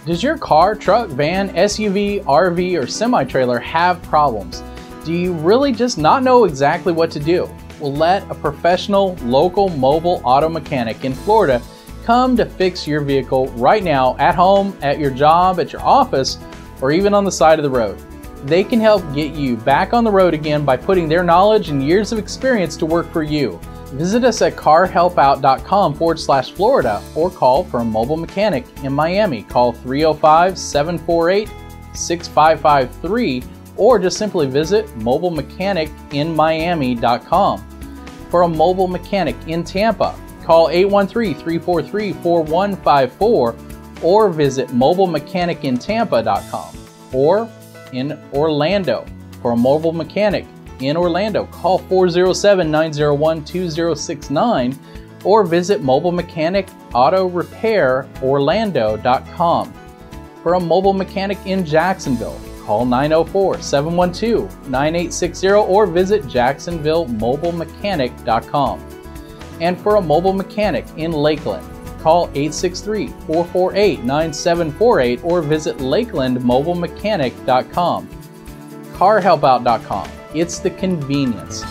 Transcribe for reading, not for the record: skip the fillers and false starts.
Does your car, truck, van, SUV, RV, or semi-trailer have problems? Do you really just not know exactly what to do? Well, let a professional, local mobile auto mechanic in Florida come to fix your vehicle right now at home, at your job, at your office, or even on the side of the road. They can help get you back on the road again by putting their knowledge and years of experience to work for you. Visit us at carhelpout.com/Florida or call for a mobile mechanic in Miami. Call 305-748-6553 or just simply visit mobilemechanicinmiami.com. For a mobile mechanic in Tampa, call 813-343-4154 or visit mobilemechanicintampa.com. Or in Orlando, for a mobile mechanic in Orlando, call 407-901-2069 or visit mobilemechanic.autorepairorlando.com. For a mobile mechanic in Jacksonville, call 904-712-9860 or visit jacksonvillemobilemechanic.com. And for a mobile mechanic in Lakeland, call 863-448-9748 or visit lakelandmobilemechanic.com. Carhelpout.com. It's the convenience